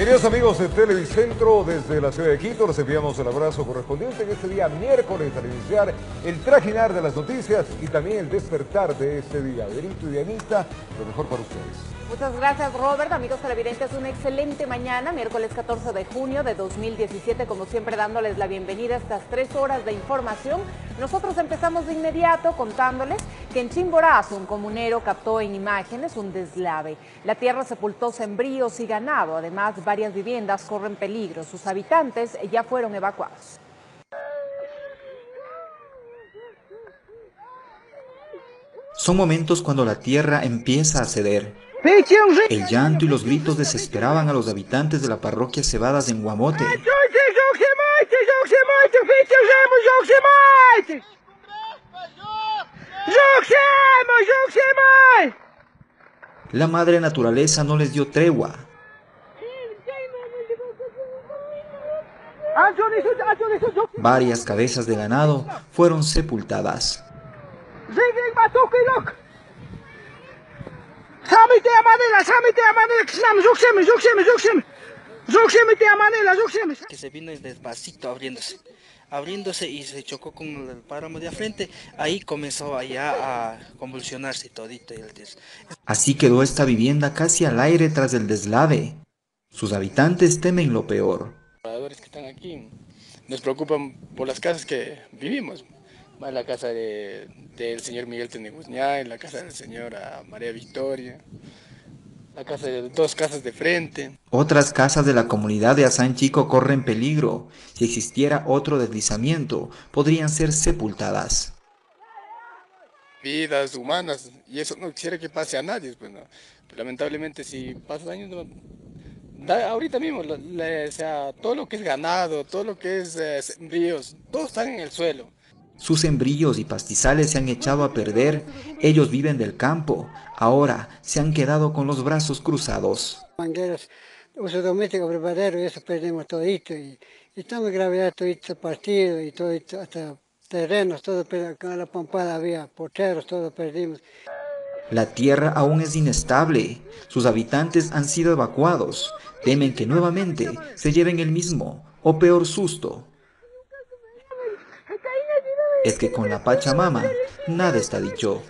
Queridos amigos de Televicentro, desde la ciudad de Quito, les enviamos el abrazo correspondiente en este día miércoles al iniciar el trajinar de las noticias y también el despertar de este día. Benito y Dianita, lo mejor para ustedes. Muchas gracias, Robert. Amigos televidentes, una excelente mañana, miércoles 14 de junio de 2017, como siempre dándoles la bienvenida a estas 3 horas de información. Nosotros empezamos de inmediato contándoles que en Chimborazo un comunero captó en imágenes un deslave. La tierra sepultó sembríos y ganado, además varias viviendas corren peligro. Sus habitantes ya fueron evacuados. Son momentos cuando la tierra empieza a ceder. El llanto y los gritos desesperaban a los habitantes de la parroquia Cebadas en Guamote. La madre naturaleza no les dio tregua. Varias cabezas de ganado fueron sepultadas. Que se vino despacito abriéndose y se chocó con el páramo de frente. Ahí comenzó allá a convulsionarse todito. Así quedó esta vivienda casi al aire tras el deslave. Sus habitantes temen lo peor. Los moradores que están aquí nos preocupan por las casas que vivimos. La casa del señor Miguel Teneguzñay, la casa de la señora María Victoria, la casa de 2 casas de frente. Otras casas de la comunidad de Azán Chico corren peligro. Si existiera otro deslizamiento, podrían ser sepultadas. Vidas humanas, y eso no quisiera que pase a nadie. Pues no. Pero lamentablemente si pasa daños, ahorita mismo, o sea, todo lo que es ganado, todo lo que es ríos, todos están en el suelo. Sus sembríos y pastizales se han echado a perder. Ellos viven del campo. Ahora se han quedado con los brazos cruzados. Mangueras, uso doméstico, prepradero, y eso perdimos todito. Y estamos gravedad todito partido y todo, hasta terrenos, todo, con la pampada había porteros, todo perdimos. La tierra aún es inestable. Sus habitantes han sido evacuados. Temen que nuevamente se lleven el mismo o peor susto. Es que con la Pachamama nada está dicho.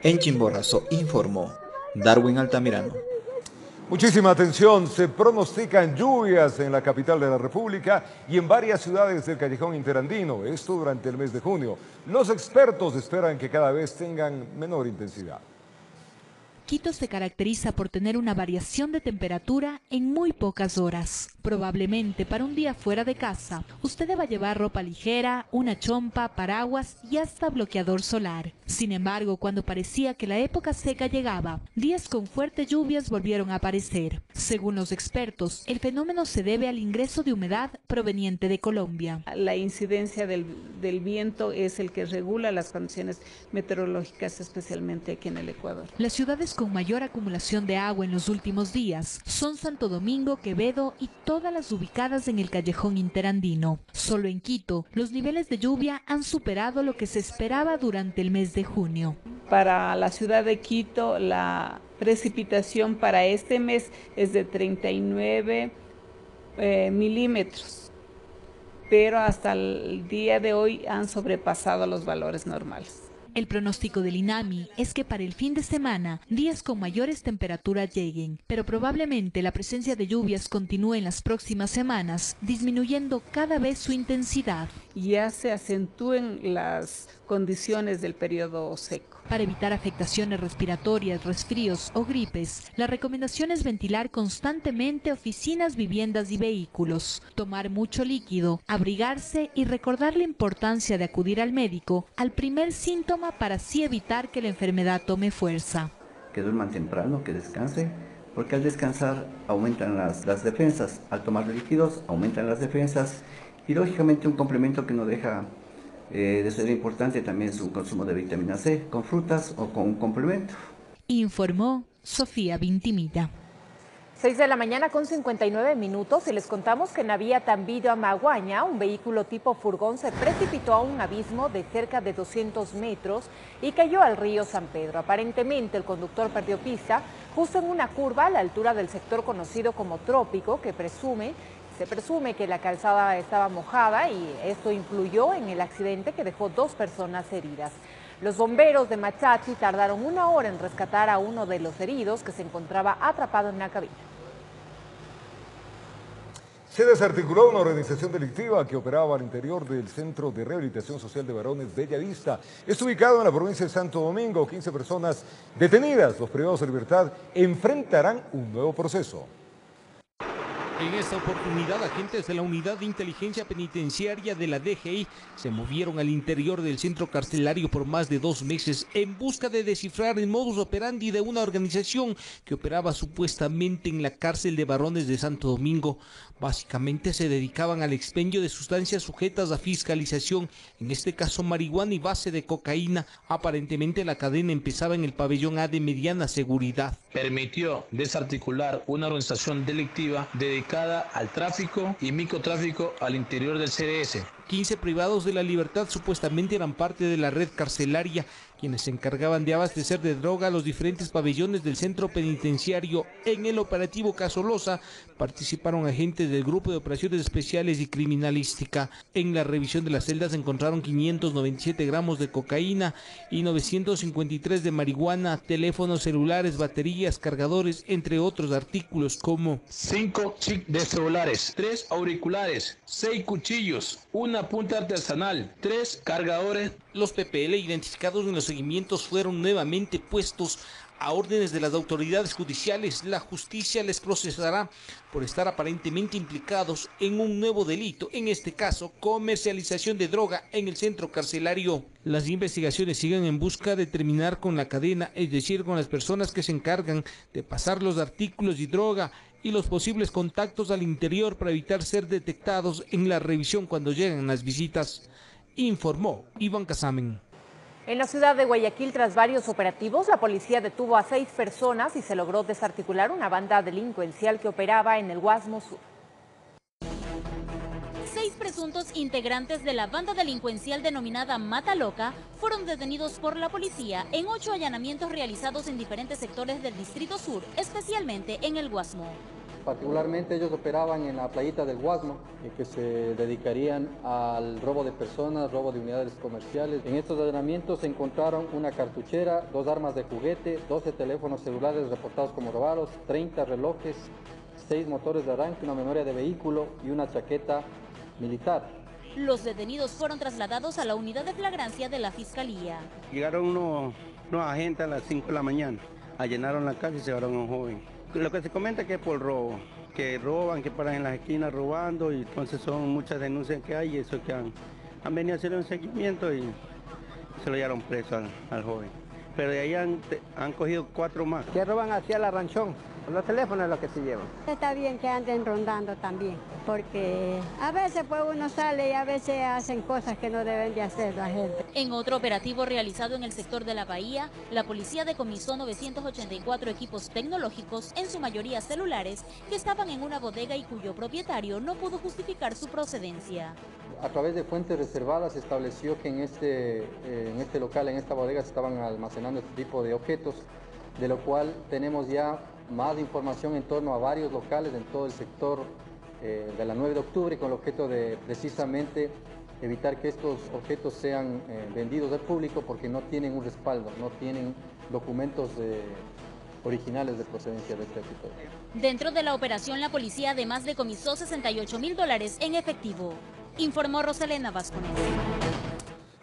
En Chimborazo informó Darwin Altamirano. Muchísima atención, se pronostican lluvias en la capital de la República y en varias ciudades del Callejón Interandino, esto durante el mes de junio. Los expertos esperan que cada vez tengan menor intensidad. Quito se caracteriza por tener una variación de temperatura en muy pocas horas. Probablemente para un día fuera de casa, usted deba llevar ropa ligera, una chompa, paraguas y hasta bloqueador solar. Sin embargo, cuando parecía que la época seca llegaba, días con fuertes lluvias volvieron a aparecer. Según los expertos, el fenómeno se debe al ingreso de humedad proveniente de Colombia. La incidencia del viento es el que regula las condiciones meteorológicas, especialmente aquí en el Ecuador. Las ciudades con mayor acumulación de agua en los últimos días son Santo Domingo, Quevedo y todas las ubicadas en el Callejón Interandino. Solo en Quito, los niveles de lluvia han superado lo que se esperaba durante el mes de junio. Para la ciudad de Quito, la precipitación para este mes es de 39 milímetros, pero hasta el día de hoy han sobrepasado los valores normales. El pronóstico del INAMI es que para el fin de semana, días con mayores temperaturas lleguen, pero probablemente la presencia de lluvias continúe en las próximas semanas, disminuyendo cada vez su intensidad. Ya se acentúen las condiciones del periodo seco. Para evitar afectaciones respiratorias, resfríos o gripes, la recomendación es ventilar constantemente oficinas, viviendas y vehículos, tomar mucho líquido, abrigarse y recordar la importancia de acudir al médico al primer síntoma para así evitar que la enfermedad tome fuerza. Que duerman temprano, que descansen, porque al descansar aumentan las defensas, al tomar líquidos aumentan las defensas y lógicamente un complemento que no deja de ser importante también es un consumo de vitamina C, con frutas o con un complemento. Informó Sofía Vintimilla. 6 de la mañana con 59 minutos y les contamos que en la vía Tambillo a Maguaña, un vehículo tipo furgón se precipitó a un abismo de cerca de 200 metros y cayó al río San Pedro. Aparentemente el conductor perdió pista justo en una curva a la altura del sector conocido como Trópico, que se presume que la calzada estaba mojada y esto influyó en el accidente que dejó 2 personas heridas. Los bomberos de Machachi tardaron 1 hora en rescatar a uno de los heridos que se encontraba atrapado en la cabina. Se desarticuló una organización delictiva que operaba al interior del Centro de Rehabilitación Social de Varones Bellavista. Está ubicado en la provincia de Santo Domingo. 15 personas detenidas. Los privados de libertad enfrentarán un nuevo proceso. En esta oportunidad, agentes de la Unidad de Inteligencia Penitenciaria de la DGI se movieron al interior del centro carcelario por más de 2 meses en busca de descifrar el modus operandi de una organización que operaba supuestamente en la cárcel de varones de Santo Domingo. Básicamente se dedicaban al expendio de sustancias sujetas a fiscalización, en este caso marihuana y base de cocaína. Aparentemente la cadena empezaba en el pabellón A de mediana seguridad. Permitió desarticular una organización delictiva dedicada al tráfico y microtráfico al interior del CDS. 15 privados de la libertad supuestamente eran parte de la red carcelaria, quienes se encargaban de abastecer de droga a los diferentes pabellones del centro penitenciario. En el operativo Casolosa participaron agentes del Grupo de Operaciones Especiales y Criminalística. En la revisión de las celdas encontraron 597 gramos de cocaína y 953 de marihuana, teléfonos celulares, baterías, cargadores, entre otros artículos como 5 chips de celulares, 3 auriculares, 6 cuchillos, una punta artesanal, 3 cargadores. Los PPL identificados en los seguimientos fueron nuevamente puestos a órdenes de las autoridades judiciales. La justicia les procesará por estar aparentemente implicados en un nuevo delito, en este caso comercialización de droga en el centro carcelario. Las investigaciones siguen en busca de terminar con la cadena, es decir, con las personas que se encargan de pasar los artículos y droga y los posibles contactos al interior para evitar ser detectados en la revisión cuando llegan las visitas, informó Iván Casamen. En la ciudad de Guayaquil, tras varios operativos, la policía detuvo a 6 personas y se logró desarticular una banda delincuencial que operaba en el Guasmo Sur. 6 presuntos integrantes de la banda delincuencial denominada Mata Loca fueron detenidos por la policía en 8 allanamientos realizados en diferentes sectores del Distrito Sur, especialmente en el Guasmo. Particularmente ellos operaban en la playita del Guasmo, que se dedicarían al robo de personas, robo de unidades comerciales. En estos allanamientos se encontraron una cartuchera, 2 armas de juguete, 12 teléfonos celulares reportados como robados, 30 relojes, 6 motores de arranque, una memoria de vehículo y una chaqueta militar. Los detenidos fueron trasladados a la unidad de flagrancia de la Fiscalía. Llegaron unos agentes a las 5 de la mañana, allanaron la casa y se llevaron a un joven. Lo que se comenta que es por robo, que roban, que paran en las esquinas robando, y entonces son muchas denuncias que hay y eso que han venido a hacer un seguimiento y se lo llevaron preso al joven. Pero de ahí han cogido 4 más. Que roban hacia la ranchón, los teléfonos es lo que se llevan. Está bien que anden rondando también, porque a veces pues uno sale y a veces hacen cosas que no deben de hacer la gente. En otro operativo realizado en el sector de la Bahía, la policía decomisó 984 equipos tecnológicos, en su mayoría celulares, que estaban en una bodega y cuyo propietario no pudo justificar su procedencia. A través de fuentes reservadas se estableció que en este local, en esta bodega, se estaban almacenando este tipo de objetos, de lo cual tenemos ya más información en torno a varios locales en todo el sector de la 9 de octubre, con el objeto de precisamente evitar que estos objetos sean vendidos al público porque no tienen un respaldo, no tienen documentos originales de procedencia de este tipo. Dentro de la operación, la policía además decomisó $68.000 en efectivo, informó Rosalena Vasconés.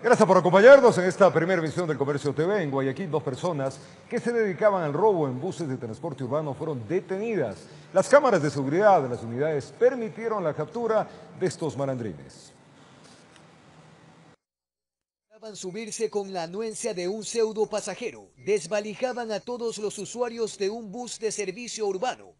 Gracias por acompañarnos en esta primera emisión del Comercio TV. En Guayaquil, 2 personas que se dedicaban al robo en buses de transporte urbano fueron detenidas. Las cámaras de seguridad de las unidades permitieron la captura de estos malandrines. Subirse con la anuencia de un pseudo pasajero, desvalijaban a todos los usuarios de un bus de servicio urbano.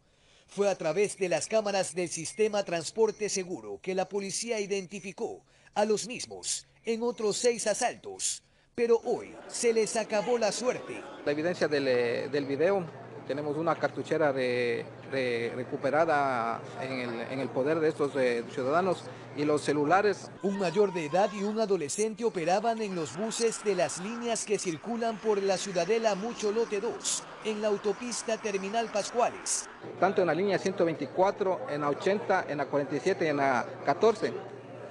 Fue a través de las cámaras del sistema Transporte Seguro que la policía identificó a los mismos en otros 6 asaltos, pero hoy se les acabó la suerte. La evidencia del video, tenemos una cartuchera de recuperada en el poder de estos ciudadanos y los celulares. Un mayor de edad y un adolescente operaban en los buses de las líneas que circulan por la Ciudadela Mucho Lote 2, en la autopista Terminal Pascuales. Tanto en la línea 124, en la 80, en la 47 y en la 14,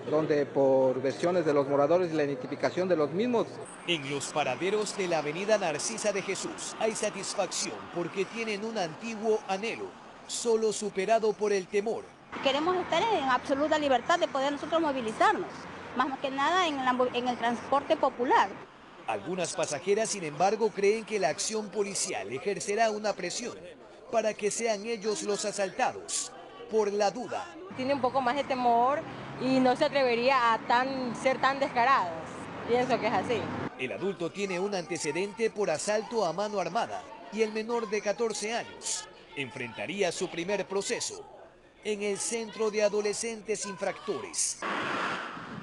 donde por versiones de los moradores y la identificación de los mismos. En los paraderos de la avenida Narcisa de Jesús hay satisfacción porque tienen un antiguo anhelo, solo superado por el temor. Queremos estar en absoluta libertad de poder nosotros movilizarnos, más que nada en el transporte popular. Algunas pasajeras, sin embargo, creen que la acción policial ejercerá una presión para que sean ellos los asaltados, por la duda. Tiene un poco más de temor y no se atrevería a ser tan descarados. Pienso que es así. El adulto tiene un antecedente por asalto a mano armada y el menor de 14 años enfrentaría su primer proceso en el Centro de Adolescentes Infractores,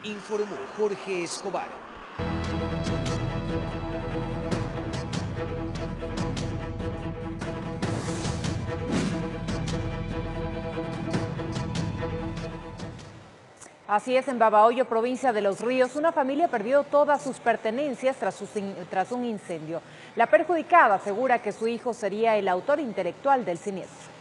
informó Jorge Escobar. Así es, en Babahoyo, provincia de Los Ríos, una familia perdió todas sus pertenencias tras un incendio. La perjudicada asegura que su hijo sería el autor intelectual del siniestro.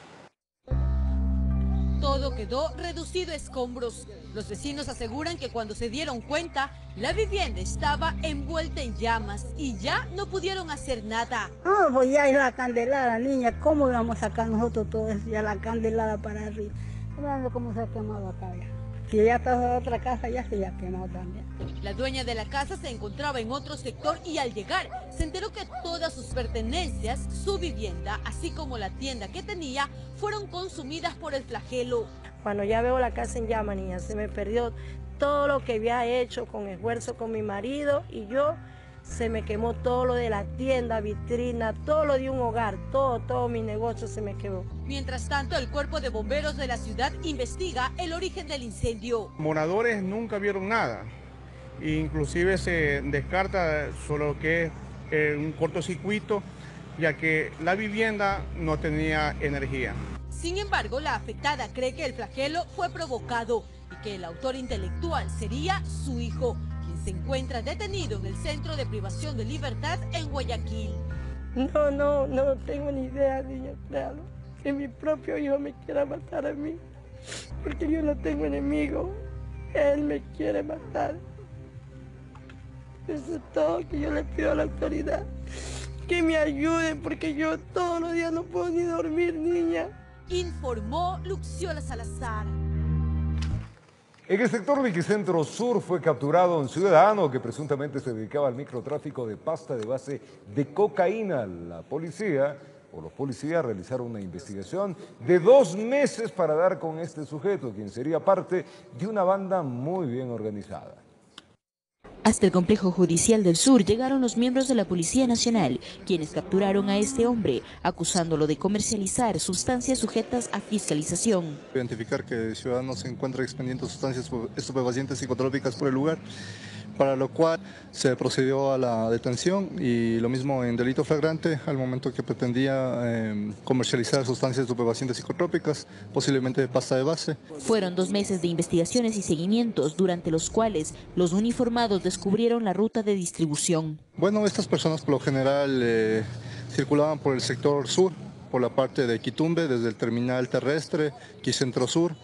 Todo quedó reducido a escombros. Los vecinos aseguran que cuando se dieron cuenta, la vivienda estaba envuelta en llamas y ya no pudieron hacer nada. No, pues ya es la candelada, niña. ¿Cómo vamos a sacar nosotros todo eso? Ya la candelada para arriba. Mirando cómo se ha quemado acá ya. Si ya está en otra casa, ya se ha quemado también. La dueña de la casa se encontraba en otro sector y al llegar se enteró que todas sus pertenencias, su vivienda, así como la tienda que tenía, fueron consumidas por el flagelo. Cuando ya veo la casa en llamas, niña, se me perdió todo lo que había hecho con esfuerzo con mi marido y yo. Se me quemó todo lo de la tienda, vitrina, todo lo de un hogar, todo mi negocio se me quemó. Mientras tanto, el cuerpo de bomberos de la ciudad investiga el origen del incendio. Moradores nunca vieron nada, inclusive se descarta solo que es un cortocircuito, ya que la vivienda no tenía energía. Sin embargo, la afectada cree que el flagelo fue provocado y que el autor intelectual sería su hijo, se encuentra detenido en el Centro de Privación de Libertad en Guayaquil. No tengo ni idea, niña, créalo, que mi propio hijo me quiera matar a mí, porque yo no tengo enemigo, él me quiere matar. Eso es todo que yo le pido a la autoridad, que me ayuden, porque yo todos los días no puedo ni dormir, niña. Informó Luxiola Salazar. En el sector Wikicentro Sur fue capturado un ciudadano que presuntamente se dedicaba al microtráfico de pasta de base de cocaína. La policía o los policías realizaron una investigación de 2 meses para dar con este sujeto, quien sería parte de una banda muy bien organizada. Hasta el complejo judicial del sur llegaron los miembros de la Policía Nacional, quienes capturaron a este hombre, acusándolo de comercializar sustancias sujetas a fiscalización. Identificar que el ciudadano se encuentra expendiendo sustancias estupefacientes psicotrópicas por el lugar, para lo cual se procedió a la detención y lo mismo en delito flagrante al momento que pretendía comercializar sustancias estupefacientes psicotrópicas, posiblemente de pasta de base. Fueron 2 meses de investigaciones y seguimientos, durante los cuales los uniformados descubrieron la ruta de distribución. Bueno, estas personas por lo general circulaban por el sector sur, por la parte de Quitumbe, desde el terminal terrestre, Wikicentro Sur.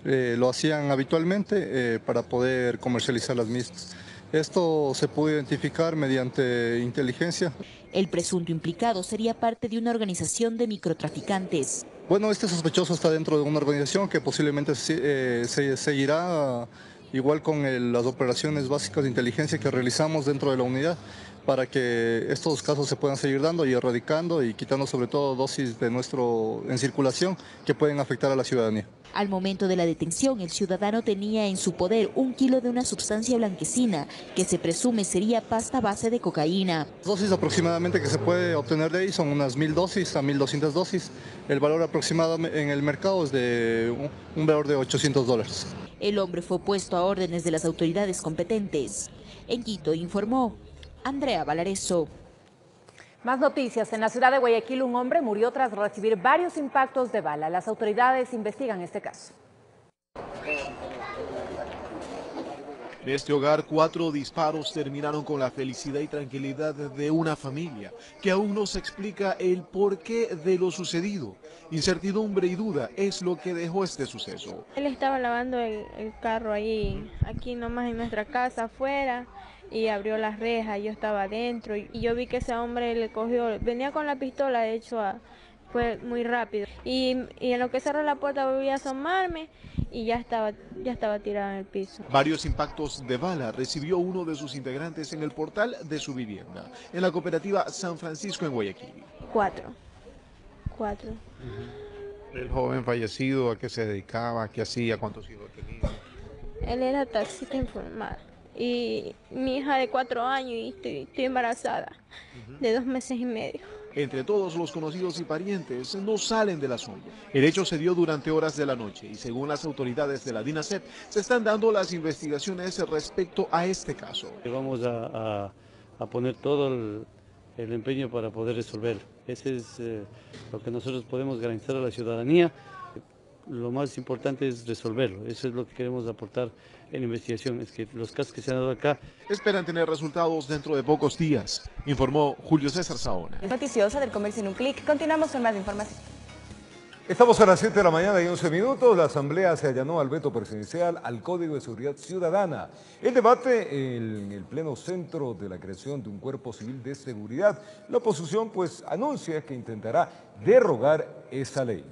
Lo hacían habitualmente para poder comercializar las mismas. Esto se pudo identificar mediante inteligencia. El presunto implicado sería parte de una organización de microtraficantes. Bueno, este sospechoso está dentro de una organización que posiblemente se seguirá igual con las operaciones básicas de inteligencia que realizamos dentro de la unidad, para que estos casos se puedan seguir dando y erradicando y quitando sobre todo dosis en circulación que pueden afectar a la ciudadanía. Al momento de la detención, el ciudadano tenía en su poder 1 kilo de una sustancia blanquecina que se presume sería pasta base de cocaína. Las dosis aproximadamente que se puede obtener de ahí son unas 1000 dosis a 1200 dosis. El valor aproximado en el mercado es de un valor de $800. El hombre fue puesto a órdenes de las autoridades competentes. En Quito informó Andrea Valareso. Más noticias. En la ciudad de Guayaquil, un hombre murió tras recibir varios impactos de bala. Las autoridades investigan este caso. En este hogar, 4 disparos terminaron con la felicidad y tranquilidad de una familia, que aún no se explica el porqué de lo sucedido. Incertidumbre y duda es lo que dejó este suceso. Él estaba lavando el carro ahí, aquí nomás en nuestra casa, afuera, y abrió las rejas, yo estaba adentro, y yo vi que ese hombre le cogió, venía con la pistola, de hecho, fue muy rápido. Y en lo que cerró la puerta volví a asomarme, y ya estaba tirado en el piso. Varios impactos de bala recibió uno de sus integrantes en el portal de su vivienda, en la cooperativa San Francisco en Guayaquil. 4. El joven fallecido, ¿a qué se dedicaba? ¿Qué hacía? ¿Cuántos hijos tenía? Él era taxista informal. Y mi hija de 4 años y estoy embarazada de 2 meses y medio. Entre todos los conocidos y parientes no salen del asunto. El hecho se dio durante horas de la noche y según las autoridades de la DINASEP se están dando las investigaciones respecto a este caso. Vamos a poner todo el empeño para poder resolverlo. Ese es lo que nosotros podemos garantizar a la ciudadanía. Lo más importante es resolverlo. Eso es lo que queremos aportar en la investigación, es que los casos que se han dado acá... Esperan tener resultados dentro de pocos días, informó Julio César Saona. Es noticiosa del comercio en un clic. Continuamos con más información. Estamos a las 7 de la mañana y 11 minutos. La Asamblea se allanó al veto presidencial al Código de Seguridad Ciudadana. El debate en el pleno centro de la creación de un cuerpo civil de seguridad. La oposición pues anuncia que intentará derogar esa ley.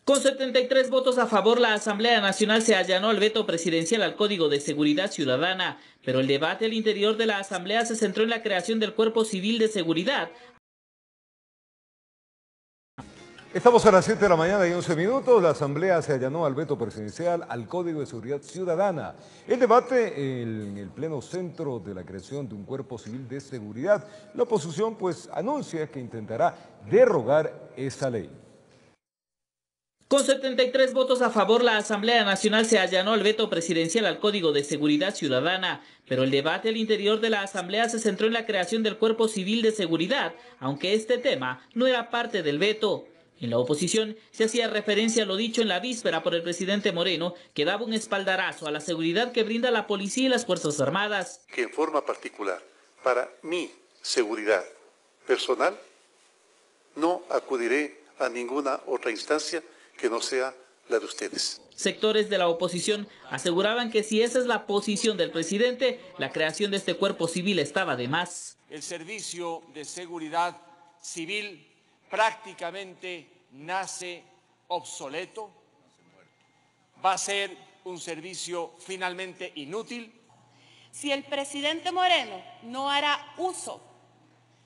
Con 73 votos a favor, la Asamblea Nacional se allanó al veto presidencial al Código de Seguridad Ciudadana, pero el debate al interior de la Asamblea se centró en la creación del Cuerpo Civil de Seguridad. Estamos a las 7 de la mañana y 11 minutos. La Asamblea se allanó al veto presidencial al Código de Seguridad Ciudadana. El debate en el pleno centro de la creación de un Cuerpo Civil de Seguridad. La oposición pues anuncia que intentará derogar esa ley. Con 73 votos a favor, la Asamblea Nacional se allanó al veto presidencial al Código de Seguridad Ciudadana, pero el debate al interior de la Asamblea se centró en la creación del Cuerpo Civil de Seguridad, aunque este tema no era parte del veto. En la oposición se hacía referencia a lo dicho en la víspera por el presidente Moreno, que daba un espaldarazo a la seguridad que brinda la policía y las Fuerzas Armadas. Que en forma particular, para mi seguridad personal, no acudiré a ninguna otra instancia que no sea la de ustedes. Sectores de la oposición aseguraban que si esa es la posición del presidente, la creación de este cuerpo civil estaba de más. El servicio de seguridad civil prácticamente nace obsoleto, va a ser un servicio finalmente inútil. Si el presidente Moreno no hará uso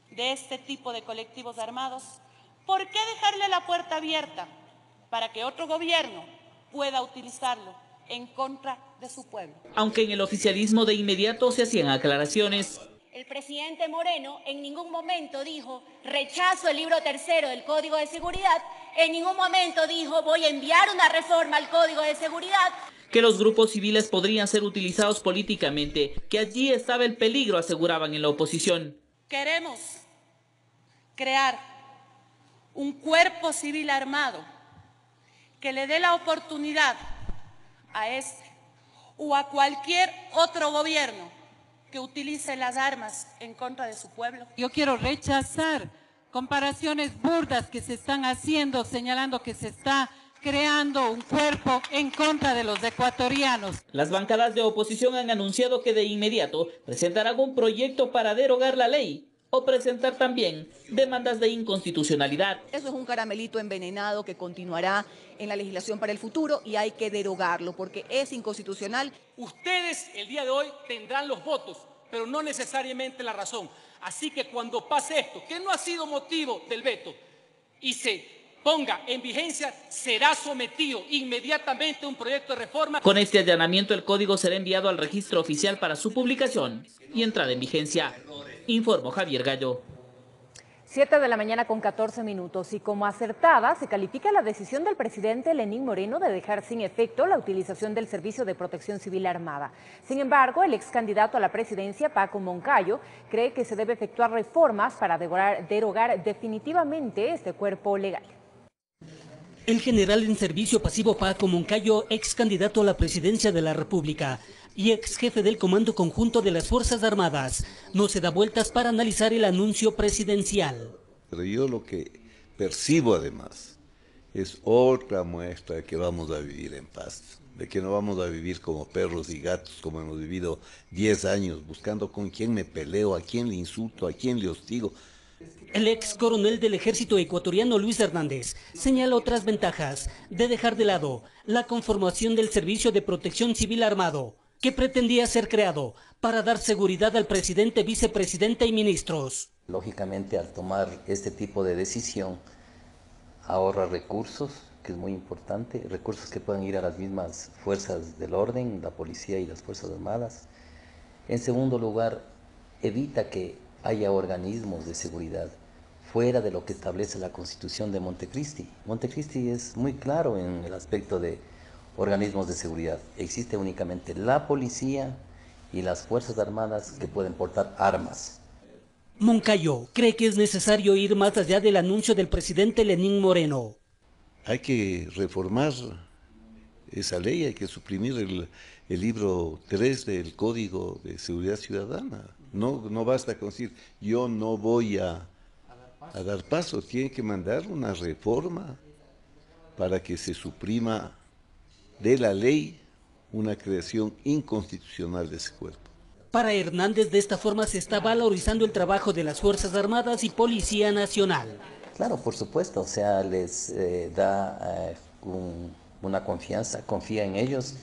de este tipo de colectivos armados, ¿por qué dejarle la puerta abierta para que otro gobierno pueda utilizarlo en contra de su pueblo? Aunque en el oficialismo de inmediato se hacían aclaraciones. El presidente Moreno en ningún momento dijo rechazo el libro tercero del Código de Seguridad, en ningún momento dijo voy a enviar una reforma al Código de Seguridad. Que los grupos civiles podrían ser utilizados políticamente, que allí estaba el peligro, aseguraban en la oposición. Queremos crear un cuerpo civil armado que le dé la oportunidad a este o a cualquier otro gobierno que utilice las armas en contra de su pueblo. Yo quiero rechazar comparaciones burdas que se están haciendo, señalando que se está creando un cuerpo en contra de los ecuatorianos. Las bancadas de oposición han anunciado que de inmediato presentarán un proyecto para derogar la ley o presentar también demandas de inconstitucionalidad. Eso es un caramelito envenenado que continuará en la legislación para el futuro y hay que derogarlo porque es inconstitucional. Ustedes el día de hoy tendrán los votos, pero no necesariamente la razón. Así que cuando pase esto, que no ha sido motivo del veto, y se ponga en vigencia, será sometido inmediatamente un proyecto de reforma. Con este allanamiento, el código será enviado al registro oficial para su publicación y entrada en vigencia. Informó Javier Gallo. 7 de la mañana con 14 minutos y como acertada se califica la decisión del presidente Lenín Moreno de dejar sin efecto la utilización del Servicio de Protección Civil Armada. Sin embargo, el ex candidato a la presidencia, Paco Moncayo, cree que se debe efectuar reformas para derogar definitivamente este cuerpo legal. El general en servicio pasivo Paco Moncayo, ex candidato a la presidencia de la República y ex jefe del Comando Conjunto de las Fuerzas Armadas, no se da vueltas para analizar el anuncio presidencial. Pero yo lo que percibo además es otra muestra de que vamos a vivir en paz, de que no vamos a vivir como perros y gatos como hemos vivido 10 años, buscando con quién me peleo, a quién le insulto, a quién le hostigo. El ex coronel del ejército ecuatoriano Luis Hernández señala otras ventajas de dejar de lado la conformación del Servicio de Protección Civil Armado, que pretendía ser creado para dar seguridad al presidente, vicepresidente y ministros. Lógicamente, al tomar este tipo de decisión, ahorra recursos, que es muy importante, recursos que puedan ir a las mismas fuerzas del orden, la policía y las Fuerzas Armadas. En segundo lugar, evita que haya organismos de seguridad fuera de lo que establece la Constitución de Montecristi. Montecristi es muy claro en el aspecto de organismos de seguridad. Existe únicamente la policía y las Fuerzas Armadas que pueden portar armas. Moncayo cree que es necesario ir más allá del anuncio del presidente Lenín Moreno. Hay que reformar esa ley, hay que suprimir el libro 3 del Código de Seguridad Ciudadana. No basta con decir, yo no voy a dar paso, tiene que mandar una reforma para que se suprima de la ley una creación inconstitucional de ese cuerpo. Para Hernández, de esta forma se está valorizando el trabajo de las Fuerzas Armadas y Policía Nacional. Claro, por supuesto, o sea, les da una confianza, confía en ellos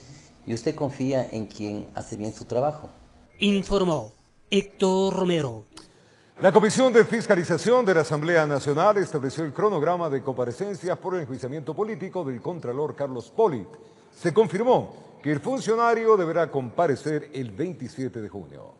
y usted confía en quien hace bien su trabajo. Informó Héctor Romero. La Comisión de Fiscalización de la Asamblea Nacional estableció el cronograma de comparecencias por el enjuiciamiento político del Contralor Carlos Polit. Se confirmó que el funcionario deberá comparecer el 27 de junio.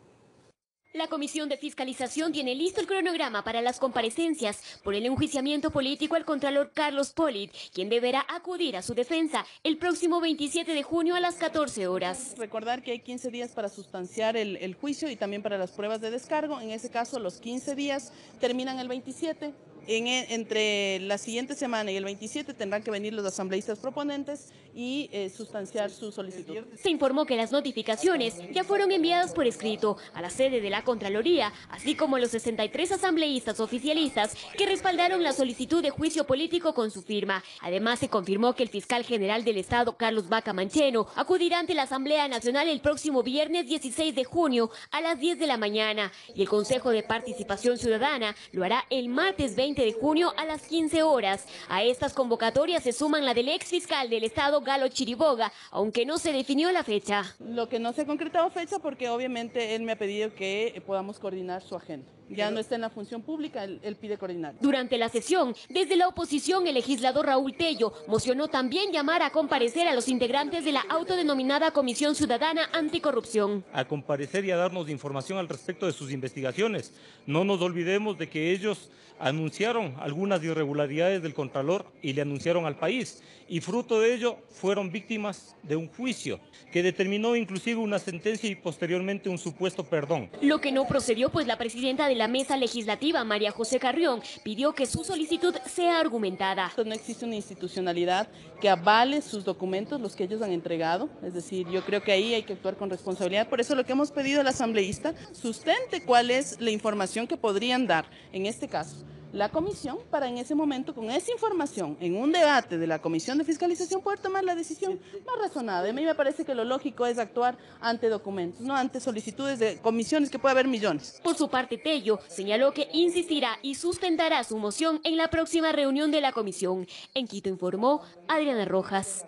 La Comisión de Fiscalización tiene listo el cronograma para las comparecencias por el enjuiciamiento político al Contralor Carlos Polit, quien deberá acudir a su defensa el próximo 27 de junio a las 14 horas. Recordar que hay 15 días para sustanciar el juicio y también para las pruebas de descargo. En ese caso, los 15 días terminan el 27. Entre la siguiente semana y el 27 tendrán que venir los asambleístas proponentes y sustanciar su solicitud. Se informó que las notificaciones ya fueron enviadas por escrito a la sede de la Contraloría, así como los 63 asambleístas oficialistas que respaldaron la solicitud de juicio político con su firma. Además, se confirmó que el fiscal general del Estado, Carlos Vaca Mancheno, acudirá ante la Asamblea Nacional el próximo viernes 16 de junio a las 10 de la mañana y el Consejo de Participación Ciudadana lo hará el martes 20 de junio a las 15 horas. A estas convocatorias se suman la del ex fiscal del Estado, Galo Chiriboga, aunque no se definió la fecha. Lo que no se ha concretado fecha porque obviamente él me ha pedido que podamos coordinar su agenda. Ya no está en la función pública, él pide coordinar. Durante la sesión, desde la oposición, el legislador Raúl Tello mocionó también llamar a comparecer a los integrantes de la autodenominada Comisión Ciudadana Anticorrupción. A comparecer y a darnos información al respecto de sus investigaciones. No nos olvidemos de que ellos anunciaron algunas irregularidades del Contralor y le anunciaron al país. Y fruto de ello fueron víctimas de un juicio que determinó inclusive una sentencia y posteriormente un supuesto perdón. Lo que no procedió, pues la presidenta de la mesa legislativa, María José Carrión, pidió que su solicitud sea argumentada. No existe una institucionalidad que avale sus documentos, los que ellos han entregado. Es decir, yo creo que ahí hay que actuar con responsabilidad. Por eso lo que hemos pedido al asambleísta, sustente cuál es la información que podrían dar, en este caso, la comisión, para en ese momento, con esa información, en un debate de la Comisión de Fiscalización, poder tomar la decisión más razonada. A mí me parece que lo lógico es actuar ante documentos, no ante solicitudes de comisiones, que puede haber millones. Por su parte, Tello señaló que insistirá y sustentará su moción en la próxima reunión de la comisión. En Quito informó Adriana Rojas.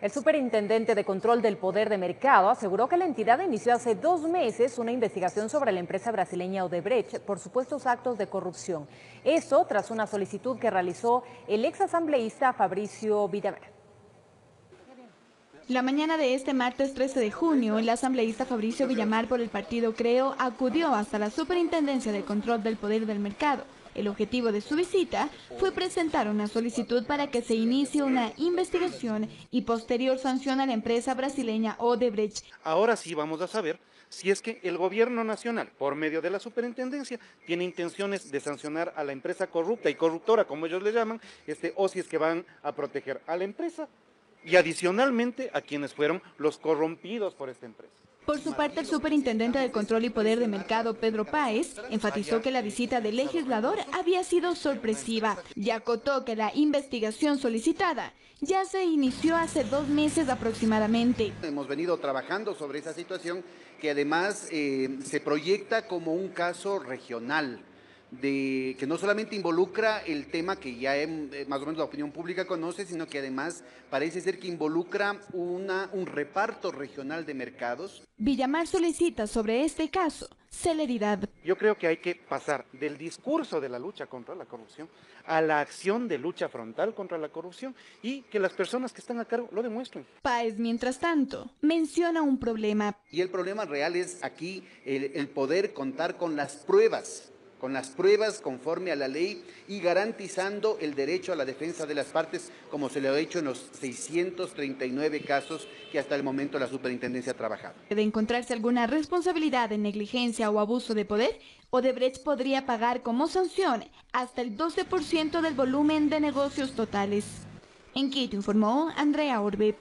El superintendente de Control del Poder de Mercado aseguró que la entidad inició hace 2 meses una investigación sobre la empresa brasileña Odebrecht por supuestos actos de corrupción. Esto tras una solicitud que realizó el exasambleísta Fabricio Villamar. La mañana de este martes 13 de junio, el asambleísta Fabricio Villamar por el partido Creo acudió hasta la Superintendencia de Control del Poder del Mercado El objetivo de su visita fue presentar una solicitud para que se inicie una investigación y posterior sanción a la empresa brasileña Odebrecht. Ahora sí vamos a saber si es que el gobierno nacional, por medio de la superintendencia, tiene intenciones de sancionar a la empresa corrupta y corruptora, como ellos le llaman, o si es que van a proteger a la empresa y adicionalmente a quienes fueron los corrompidos por esta empresa. Por su parte, el superintendente del Control y Poder de Mercado, Pedro Páez, enfatizó que la visita del legislador había sido sorpresiva y acotó que la investigación solicitada ya se inició hace 2 meses aproximadamente. Hemos venido trabajando sobre esa situación que además se proyecta como un caso regional, que no solamente involucra el tema que ya más o menos la opinión pública conoce, sino que además parece ser que involucra un reparto regional de mercados. Villamar solicita sobre este caso celeridad. Yo creo que hay que pasar del discurso de la lucha contra la corrupción a la acción de lucha frontal contra la corrupción y que las personas que están a cargo lo demuestren. Páez, mientras tanto, menciona un problema. Y el problema real es aquí el poder contar con las pruebas conforme a la ley y garantizando el derecho a la defensa de las partes, como se le ha hecho en los 639 casos que hasta el momento la superintendencia ha trabajado. De encontrarse alguna responsabilidad de negligencia o abuso de poder, Odebrecht podría pagar como sanción hasta el 12% del volumen de negocios totales. En Quito informó Andrea Orbe.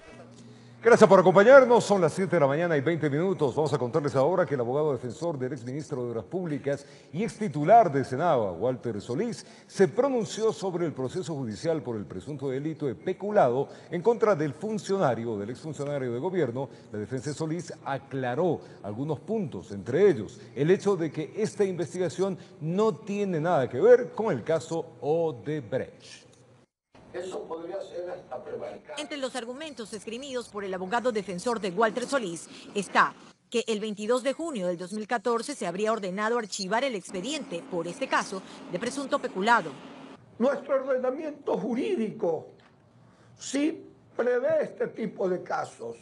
Gracias por acompañarnos, son las 7 de la mañana y 20 minutos. Vamos a contarles ahora que el abogado defensor del exministro de Obras Públicas y extitular de Senaba, Walter Solís, se pronunció sobre el proceso judicial por el presunto delito de peculado en contra del exfuncionario de gobierno. La defensa de Solís aclaró algunos puntos, entre ellos el hecho de que esta investigación no tiene nada que ver con el caso Odebrecht. Eso podría ser hasta prevaricar. Entre los argumentos esgrimidos por el abogado defensor de Walter Solís está que el 22 de junio del 2014 se habría ordenado archivar el expediente por este caso de presunto peculado. Nuestro ordenamiento jurídico sí prevé este tipo de casos.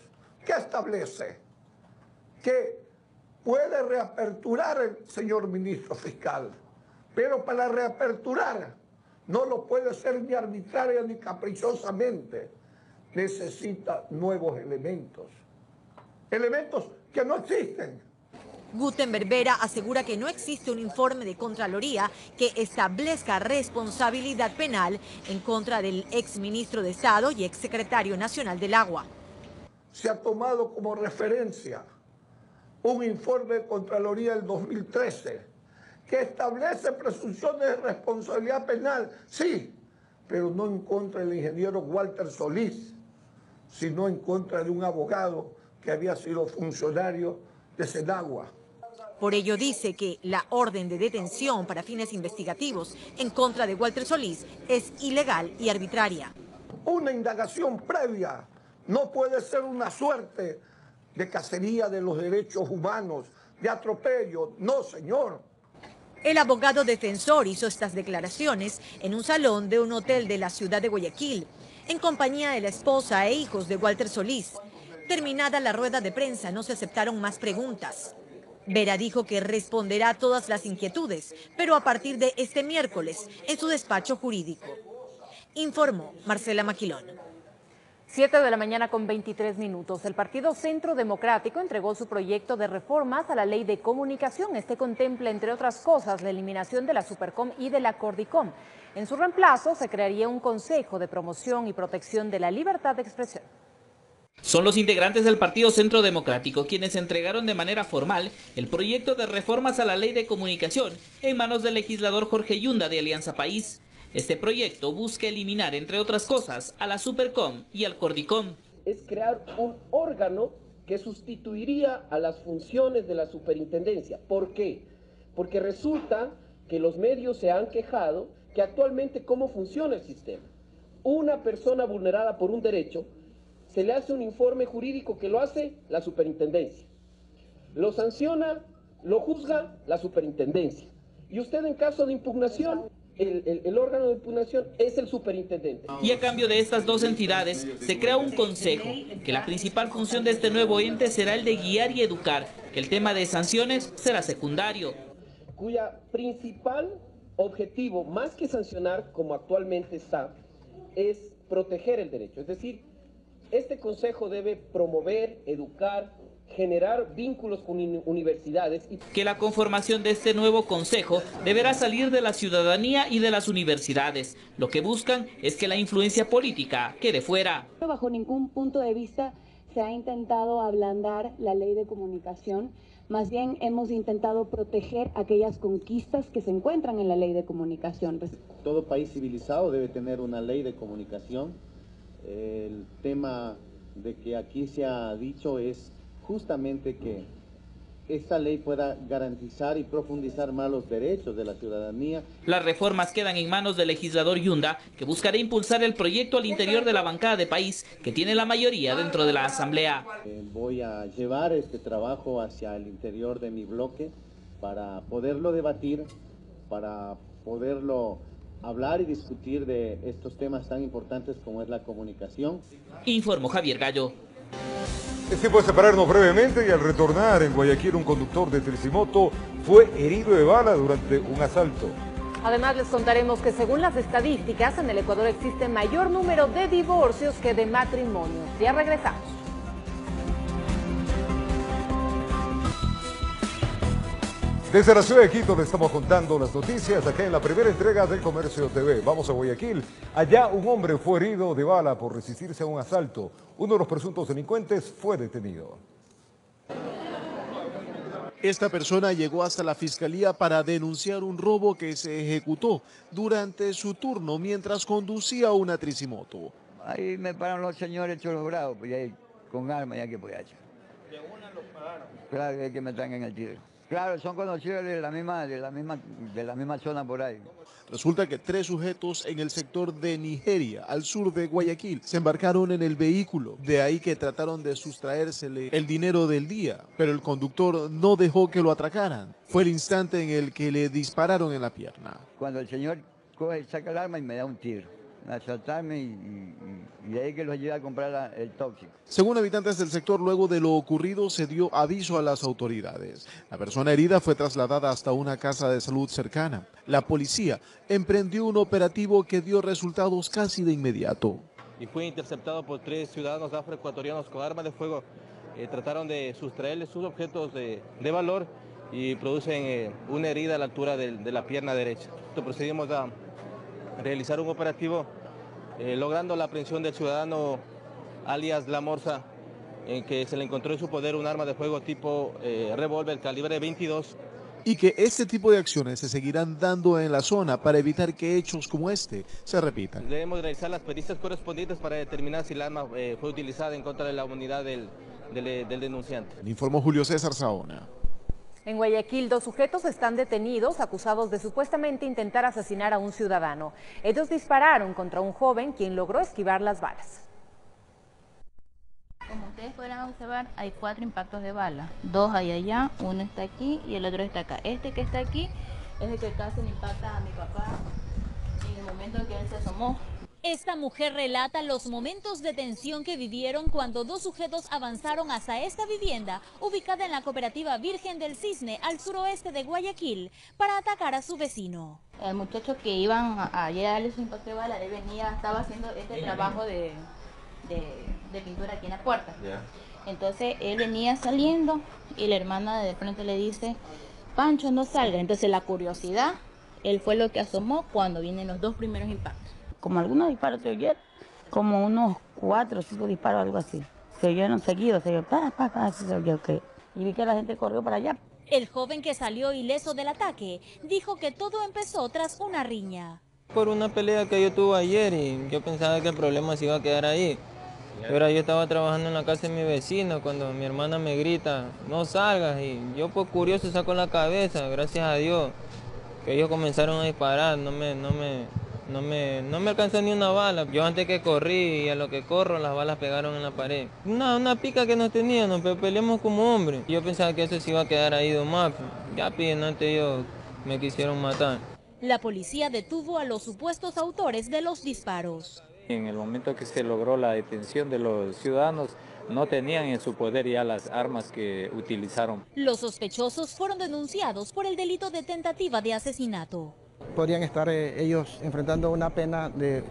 ¿Qué establece? Que puede reaperturar el señor ministro fiscal, pero para reaperturar no lo puede ser ni arbitraria ni caprichosamente. Necesita nuevos elementos. Elementos que no existen. Gutenberg Vera asegura que no existe un informe de Contraloría que establezca responsabilidad penal en contra del exministro de Estado y exsecretario nacional del Agua. Se ha tomado como referencia un informe de Contraloría del 2013 que establece presunciones de responsabilidad penal, sí, pero no en contra del ingeniero Walter Solís, sino en contra de un abogado que había sido funcionario de Senagua. Por ello dice que la orden de detención para fines investigativos en contra de Walter Solís es ilegal y arbitraria. Una indagación previa no puede ser una suerte de cacería de los derechos humanos, de atropello, no señor. El abogado defensor hizo estas declaraciones en un salón de un hotel de la ciudad de Guayaquil, en compañía de la esposa e hijos de Walter Solís. Terminada la rueda de prensa, no se aceptaron más preguntas. Vera dijo que responderá a todas las inquietudes, pero a partir de este miércoles en su despacho jurídico. Informó Marcela Maquilón. 7 de la mañana con 23 minutos. El Partido Centro Democrático entregó su proyecto de reformas a la Ley de Comunicación. Este contempla, entre otras cosas, la eliminación de la Supercom y de la Cordicom. En su reemplazo, se crearía un Consejo de Promoción y Protección de la Libertad de Expresión. Son los integrantes del Partido Centro Democrático quienes entregaron de manera formal el proyecto de reformas a la Ley de Comunicación en manos del legislador Jorge Yunda de Alianza País. Este proyecto busca eliminar, entre otras cosas, a la Supercom y al Cordicom. Es crear un órgano que sustituiría a las funciones de la superintendencia. ¿Por qué? Porque resulta que los medios se han quejado que actualmente cómo funciona el sistema. Una persona vulnerada por un derecho, se le hace un informe jurídico que lo hace la superintendencia. Lo sanciona, lo juzga la superintendencia. Y usted en caso de impugnación, el órgano de impugnación es el superintendente. Y a cambio de estas dos entidades, se crea un consejo, que la principal función de este nuevo ente será el de guiar y educar, que el tema de sanciones será secundario. Cuya principal objetivo, más que sancionar como actualmente está, es proteger el derecho. Es decir, este consejo debe promover, educar, generar vínculos con universidades. Que la conformación de este nuevo consejo deberá salir de la ciudadanía y de las universidades. Lo que buscan es que la influencia política quede fuera. Bajo ningún punto de vista se ha intentado ablandar la ley de comunicación, más bien hemos intentado proteger aquellas conquistas que se encuentran en la ley de comunicación. Todo país civilizado debe tener una ley de comunicación. El tema de que aquí se ha dicho es justamente que esta ley pueda garantizar y profundizar más los derechos de la ciudadanía. Las reformas quedan en manos del legislador Yunda, que buscará impulsar el proyecto al interior de la bancada de país, que tiene la mayoría dentro de la Asamblea. Voy a llevar este trabajo hacia el interior de mi bloque para poderlo debatir, para poderlo hablar y discutir de estos temas tan importantes como es la comunicación. Informó Javier Gallo. Es tiempo de separarnos brevemente y al retornar en Guayaquil un conductor de tricimoto fue herido de bala durante un asalto. Además les contaremos que según las estadísticas en el Ecuador existe mayor número de divorcios que de matrimonios. Ya regresamos. Desde la ciudad de Quito le estamos contando las noticias acá en la primera entrega del Comercio TV. Vamos a Guayaquil. Allá un hombre fue herido de bala por resistirse a un asalto. Uno de los presuntos delincuentes fue detenido. Esta persona llegó hasta la fiscalía para denunciar un robo que se ejecutó durante su turno mientras conducía una tricimoto. Ahí me pararon los señores Cholos Bravos, pues ahí con armas ya que podía hacer. ¿De una los pararon? Claro, hay que me traigan el tiro. Claro, son conocidos de la misma zona por ahí. Resulta que 3 sujetos en el sector de Nigeria, al sur de Guayaquil, se embarcaron en el vehículo. De ahí que trataron de sustraérsele el dinero del día, pero el conductor no dejó que lo atracaran. Fue el instante en el que le dispararon en la pierna. Cuando el señor coge, saca el arma y me da un tiro. Asaltarme y de ahí que los ayuda a comprar el tóxico. Según habitantes del sector, luego de lo ocurrido se dio aviso a las autoridades. La persona herida fue trasladada hasta una casa de salud cercana. La policía emprendió un operativo que dio resultados casi de inmediato. Y fue interceptado por 3 ciudadanos afroecuatorianos con armas de fuego. Trataron de sustraerle sus objetos de valor y producen una herida a la altura de la pierna derecha. Procedimos a realizar un operativo logrando la aprehensión del ciudadano alias La Morsa, en que se le encontró en su poder un arma de fuego tipo revólver calibre 22. Y que este tipo de acciones se seguirán dando en la zona para evitar que hechos como este se repitan. Debemos realizar las pericias correspondientes para determinar si el arma fue utilizada en contra de la unidad del denunciante. Informó Julio César Saona. En Guayaquil, 2 sujetos están detenidos acusados de supuestamente intentar asesinar a un ciudadano. Ellos dispararon contra un joven quien logró esquivar las balas. Como ustedes podrán observar, hay 4 impactos de bala. 2 hay allá, uno está aquí y el otro está acá. Este que está aquí es el que casi le impacta a mi papá en el momento en que él se asomó. Esta mujer relata los momentos de tensión que vivieron cuando 2 sujetos avanzaron hasta esta vivienda, ubicada en la cooperativa Virgen del Cisne, al suroeste de Guayaquil, para atacar a su vecino. El muchacho que iban a darle su impacto de bala, él venía, estaba haciendo este trabajo de pintura aquí en la puerta. Entonces él venía saliendo y la hermana de frente le dice, Pancho, no salga. Entonces la curiosidad, él fue lo que asomó cuando vienen los 2 primeros impactos. Como algunos disparos se oyeron, como unos 4 o 5 disparos, algo así. Se oyeron seguidos, se oyó, okay. Y vi que la gente corrió para allá. El joven que salió ileso del ataque dijo que todo empezó tras una riña. Por una pelea que yo tuve ayer y yo pensaba que el problema se iba a quedar ahí. Pero yo estaba trabajando en la casa de mi vecino cuando mi hermana me grita, no salgas, y yo por curioso saco la cabeza, gracias a Dios, que ellos comenzaron a disparar, no me alcanzó ni una bala. Yo antes que corrí y a lo que corro las balas pegaron en la pared. Una pica que nos teníamos, pero peleamos como hombres. Yo pensaba que eso se iba a quedar ahí nomás. Ya piden antes ellos me quisieron matar. La policía detuvo a los supuestos autores de los disparos. En el momento que se logró la detención de los ciudadanos, no tenían en su poder ya las armas que utilizaron. Los sospechosos fueron denunciados por el delito de tentativa de asesinato. podrían estar ellos enfrentando una pena de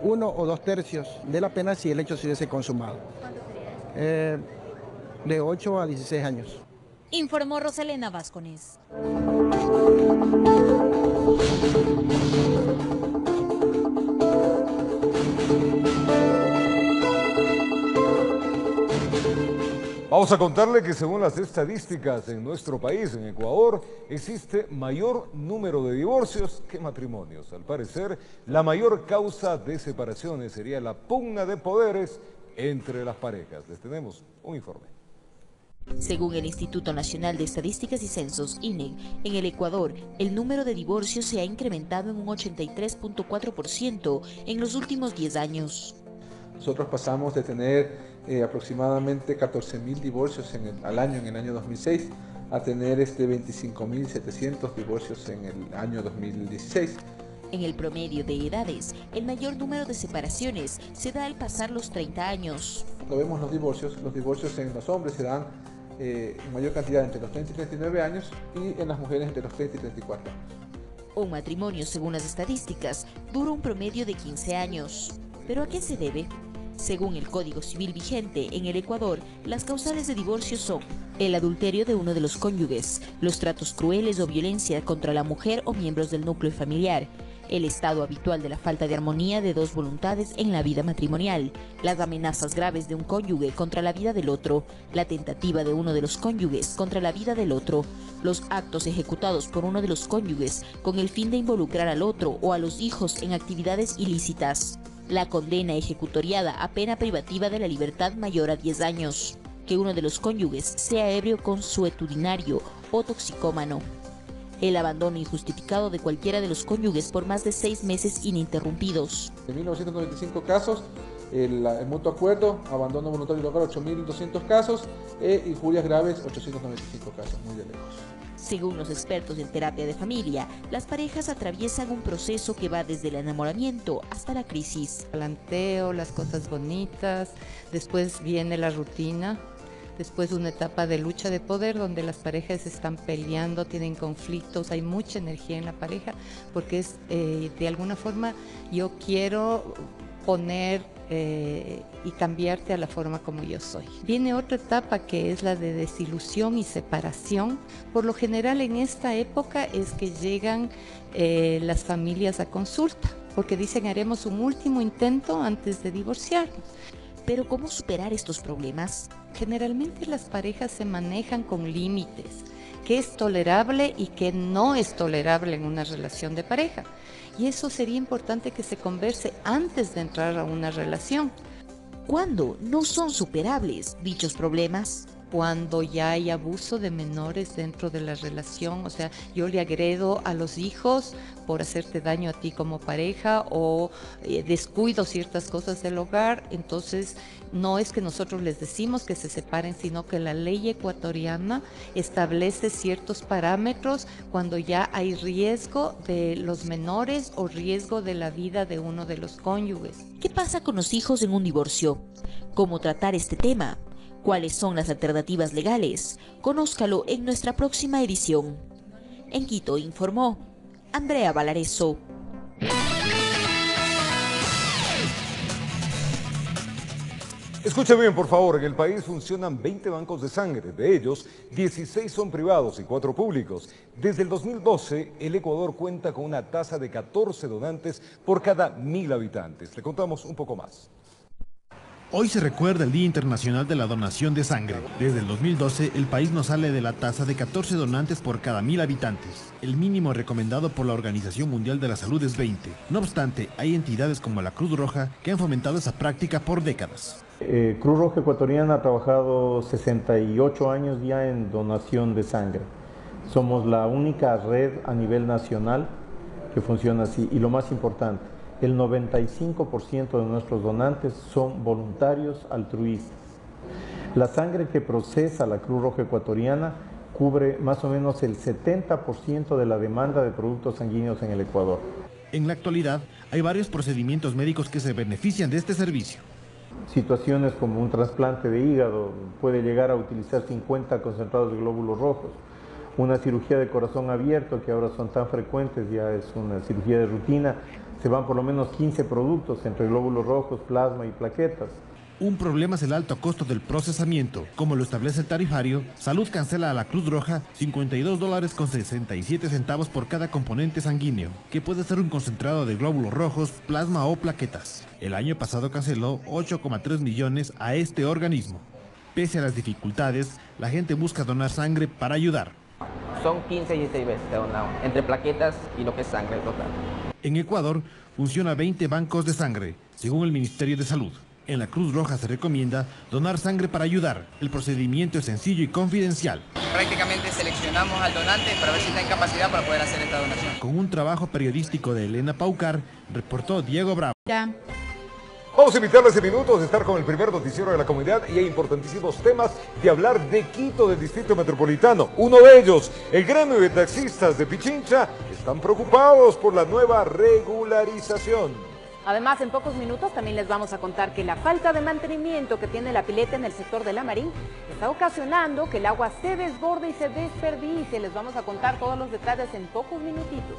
1 o 2 tercios de la pena si el hecho se hubiese consumado. ¿Cuánto sería? De 8 a 16 años. Informó Roselena Vázquez. Vamos a contarle que según las estadísticas en nuestro país, en Ecuador, existe mayor número de divorcios que matrimonios. Al parecer, la mayor causa de separaciones sería la pugna de poderes entre las parejas. Les tenemos un informe. Según el Instituto Nacional de Estadísticas y Censos, INEC, en el Ecuador, el número de divorcios se ha incrementado en un 83.4% en los últimos 10 años. Nosotros pasamos de tener aproximadamente 14.000 divorcios al año en el año 2006 a tener 25.700 divorcios en el año 2016. En el promedio de edades, el mayor número de separaciones se da al pasar los 30 años. Cuando vemos los divorcios en los hombres se dan en mayor cantidad entre los 30 y 39 años y en las mujeres entre los 30 y 34 años. Un matrimonio, según las estadísticas, dura un promedio de 15 años. ¿Pero a qué se debe? Según el Código Civil vigente en el Ecuador, las causales de divorcio son el adulterio de uno de los cónyuges, los tratos crueles o violencia contra la mujer o miembros del núcleo familiar, el estado habitual de la falta de armonía de dos voluntades en la vida matrimonial, las amenazas graves de un cónyuge contra la vida del otro, la tentativa de uno de los cónyuges contra la vida del otro, los actos ejecutados por uno de los cónyuges con el fin de involucrar al otro o a los hijos en actividades ilícitas, la condena ejecutoriada a pena privativa de la libertad mayor a 10 años, que uno de los cónyuges sea ebrio consuetudinario o toxicómano, el abandono injustificado de cualquiera de los cónyuges por más de 6 meses ininterrumpidos. En 1995 casos, el mutuo acuerdo, abandono voluntario del hogar 8.200 casos, injurias graves 895 casos, muy de lejos. Según los expertos en terapia de familia, las parejas atraviesan un proceso que va desde el enamoramiento hasta la crisis. Planteo, las cosas bonitas, después viene la rutina, después una etapa de lucha de poder donde las parejas están peleando, tienen conflictos, hay mucha energía en la pareja porque es de alguna forma yo quiero poner y cambiarte a la forma como yo soy. Viene otra etapa que es la de desilusión y separación. Por lo general en esta época es que llegan las familias a consulta porque dicen haremos un último intento antes de divorciarnos. Pero ¿cómo superar estos problemas? Generalmente las parejas se manejan con límites, qué es tolerable y qué no es tolerable en una relación de pareja. Y eso sería importante que se converse antes de entrar a una relación. ¿Cuándo no son superables dichos problemas? Cuando ya hay abuso de menores dentro de la relación, o sea, yo le agredo a los hijos por hacerte daño a ti como pareja o descuido ciertas cosas del hogar, entonces no es que nosotros les decimos que se separen, sino que la ley ecuatoriana establece ciertos parámetros cuando ya hay riesgo de los menores o riesgo de la vida de uno de los cónyuges. ¿Qué pasa con los hijos en un divorcio? ¿Cómo tratar este tema? ¿Cuáles son las alternativas legales? Conózcalo en nuestra próxima edición. En Quito informó Andrea Valareso. Escuche bien, por favor, en el país funcionan 20 bancos de sangre, de ellos 16 son privados y 4 públicos. Desde el 2012, el Ecuador cuenta con una tasa de 14 donantes por cada 1000 habitantes. Le contamos un poco más. Hoy se recuerda el Día Internacional de la Donación de Sangre. Desde el 2012, el país no sale de la tasa de 14 donantes por cada 1000 habitantes. El mínimo recomendado por la Organización Mundial de la Salud es 20. No obstante, hay entidades como la Cruz Roja que han fomentado esa práctica por décadas. Cruz Roja Ecuatoriana ha trabajado 68 años ya en donación de sangre. Somos la única red a nivel nacional que funciona así. Y lo más importante, el 95% de nuestros donantes son voluntarios altruistas. La sangre que procesa la Cruz Roja Ecuatoriana cubre más o menos el 70% de la demanda de productos sanguíneos en el Ecuador. En la actualidad, hay varios procedimientos médicos que se benefician de este servicio. Situaciones como un trasplante de hígado puede llegar a utilizar 50 concentrados de glóbulos rojos, una cirugía de corazón abierto, que ahora son tan frecuentes, ya es una cirugía de rutina. Se van por lo menos 15 productos entre glóbulos rojos, plasma y plaquetas. Un problema es el alto costo del procesamiento. Como lo establece el tarifario, Salud cancela a la Cruz Roja $52.67 por cada componente sanguíneo, que puede ser un concentrado de glóbulos rojos, plasma o plaquetas. El año pasado canceló 8,3 millones a este organismo. Pese a las dificultades, la gente busca donar sangre para ayudar. Son 15 y 16 veces donado, entre plaquetas y lo que es sangre total. En Ecuador, funciona 20 bancos de sangre, según el Ministerio de Salud. En la Cruz Roja se recomienda donar sangre para ayudar. El procedimiento es sencillo y confidencial. Prácticamente seleccionamos al donante para ver si está en capacidad para poder hacer esta donación. Con un trabajo periodístico de Elena Paucar, reportó Diego Bravo. Vamos a invitarles en minutos a estar con el primer noticiero de la comunidad y hay importantísimos temas de hablar de Quito, del Distrito Metropolitano. Uno de ellos, el gremio de taxistas de Pichincha, están preocupados por la nueva regularización. Además, en pocos minutos también les vamos a contar que la falta de mantenimiento que tiene la pileta en el sector de La Marín está ocasionando que el agua se desborde y se desperdicie. Les vamos a contar todos los detalles en pocos minutitos.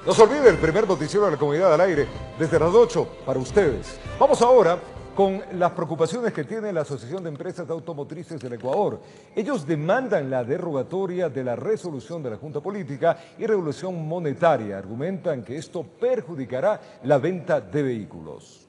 No se olvide el primer noticiero de la comunidad al aire, desde las 8 para ustedes. Vamos ahora con las preocupaciones que tiene la Asociación de Empresas Automotrices del Ecuador. Ellos demandan la derogatoria de la resolución de la Junta Política y regulación monetaria. Argumentan que esto perjudicará la venta de vehículos.